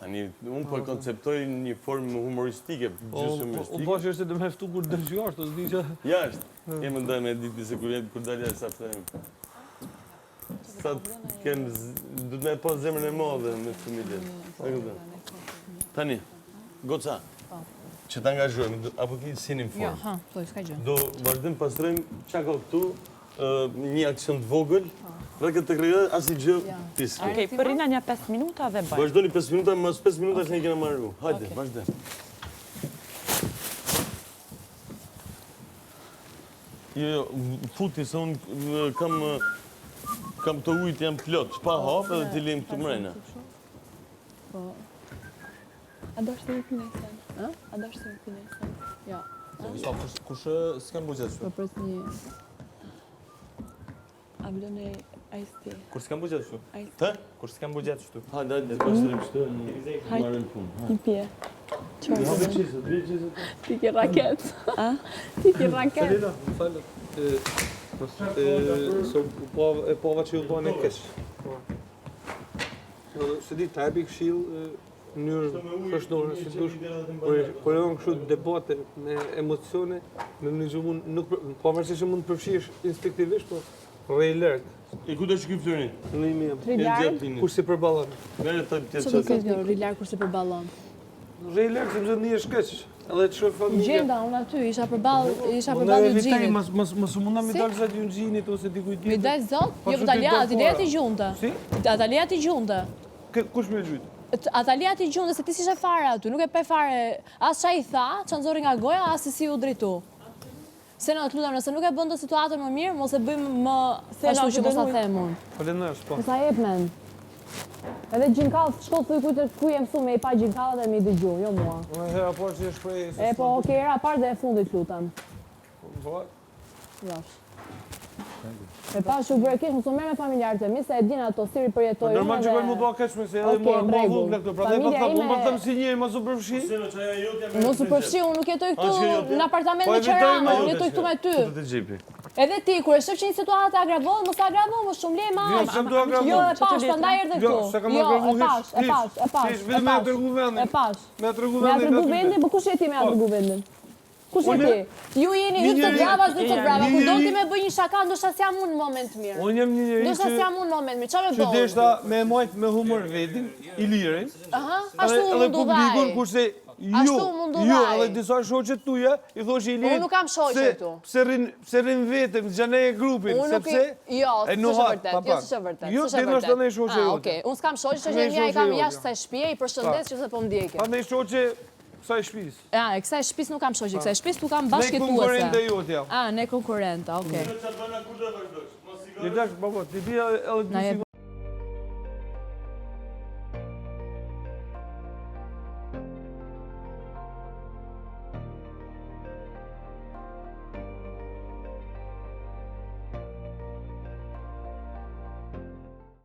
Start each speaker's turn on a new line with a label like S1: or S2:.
S1: Tani, unë po konceptoj një formë humoristike, gjysmë humoristike.
S2: Unë bashkë është të me ftu kur dësh jashtë, s'di që...
S1: Jashtë. Kemë ndaj me ditë se kur dalja sa të thejmë. Sa të kemë, du të me po zemrën e modhe me familje. Tani, goca, që të angazhojmë, apo ki si një formë.
S3: Jo, ha, thoj, s'ka gjë.
S1: Do vazhdim pastrojmë qa ka këtu, një aksion të vogël, pra këtë të krejë, asë i gjë piske.
S4: Okej, përrina një 5 minuta dhe bëjmë.
S1: Vazhdojnë 5 minuta, mas 5 minuta që ne kena marru. Hajde, vazhdojnë. Jo, futi, se unë kam të ujtë jam plot, pa hapë edhe t'i lim këtu mrejna.
S5: A do është të një pinesen? A do është të një pinesen? Ja.
S6: Sa, kush s'kem bugjet
S5: Po
S6: shtu?
S5: pres një... A vlën e ajsti.
S6: Kur s'kem bugjet shtu?
S1: Të?
S6: Kur s'kem bugjet shtu?
S1: Hajde, hajde, pasërim shtu, marrën punë.
S5: Një pje. Qërë
S1: Hajde qizët, dhe qizët.
S5: Ti ki raket. Ti ki raket.
S2: Selina, më falë. E pova që ju bane kesh. Se di, ta epi këshill në njërë fështore, si dush, por e onë kështu debate me emocione, me një gjumun, nuk, pavarësisht që mund të përfshish instinktivisht, po rej lërgë.
S1: E ku të që këflërin?
S2: Në imi jam.
S5: Rilarë?
S2: Kur si përballon.
S1: Mere të
S5: Që do këtë një rilarë kur se për balon?
S2: Rej lërgë, sepse një është keq. Edhe të shoh familje.
S5: Gjenda, unë aty, isha përballë
S2: Ne
S5: një
S2: evitoj,
S5: gjinit.
S2: mos mundna mi dalë gjatë një gjinit ose dikuj
S5: Mi
S2: tjetër.
S5: daj zot?
S2: Po,
S5: Jo,
S2: që
S5: Atalia,
S2: ti
S5: ati leja
S2: fora.
S5: ti gjunta.
S2: Si?
S5: Atalia ti gjunta.
S2: Kush me gjyt?
S5: Atalia ti gjunta, se ti s'ishe fare aty, nuk e pe fare as qa i tha, që nëzori nga goja, as si u drejtu. Se në të lutem, nëse nuk e bën të situatën më mirë, mos e bëjmë më ashtu që mos a them unë.
S2: Faleminderit, po.
S5: Mos a jep men. Edhe gjinkallt, shko thuj kuj e mësu me i pa gjinkallat dhe me i dëgju, jo mua.
S2: Unë hera po që e shprej...
S5: E po, oke, era parë dhe e fundit lutem.
S2: Po,
S5: Jash. E pa që u bërë keq, mësu merr me familjarët e mi, se e din ato siri përjetoj unë
S2: normal që bëjmë mu bëha keq me se edhe mua më vogla këtu. Prandaj unë po them si njëri mos u përfshi.
S5: mos u përfshi, unë nuk jetoj këtu në apartament
S2: Po
S5: me Qerama,
S2: evitoj,
S5: unë jetoj këtu me ty.
S1: Të gjipi.
S5: Edhe ti, kur e shef që një situatë agravohet, mos agravohet, mos shumë le
S2: Jo,
S5: maj.
S2: s'kam du agravohet.
S5: Jo, e pash, prandaj erdhe këtu.
S2: Jo, se kam
S5: Jo,
S2: agravu
S5: e pash, e pash, e pash.
S2: Hiç, vetëm me tregu vendin.
S5: E pash.
S2: Me tregu
S5: Me
S2: vendin.
S5: atregu vendin, po kush je ti me atregu vendin? Kush je ti? Ju jeni hyt të brava, hyt të brava. Kur do ti me bëj një shaka, ndoshta s'jam unë në moment mirë.
S2: Unë jam një njeri
S5: Ndoshta
S2: që
S5: s'jam unë në moment mirë. Çfarë
S2: që
S5: do?
S2: deshta me majt me humor vedin, i lirin.
S5: Aha, ashtu
S2: Edhe
S5: mundu
S2: publikun
S5: vaj.
S2: kurse
S5: Ashtu mundu
S2: jo,
S5: vaj.
S2: edhe disa shoqet tuja i thosh i lirin.
S5: Unë nuk kam shoqe këtu.
S2: Pse rrin vetëm xhane e grupin,
S5: Unë nuk
S2: sepse
S5: jo, s'është vërtet, jo s'është vërtet.
S2: Jo, ti do të ndaj shoqe jote.
S5: Okej, unë s'kam shoqe, që një i kam jashtë kësaj shtëpie, i përshëndes që se po m'djekë.
S2: Andaj shoqe kësaj shtëpisë.
S5: Ja, e kësaj shtëpisë nuk kam shoqe, kësaj shtëpisë tu kam
S2: Ne
S5: bashkëtuese.
S2: konkurrente jote jam.
S5: Ne konkurrente, okej.
S2: Ti dash baba, ti bia edhe
S5: Na jep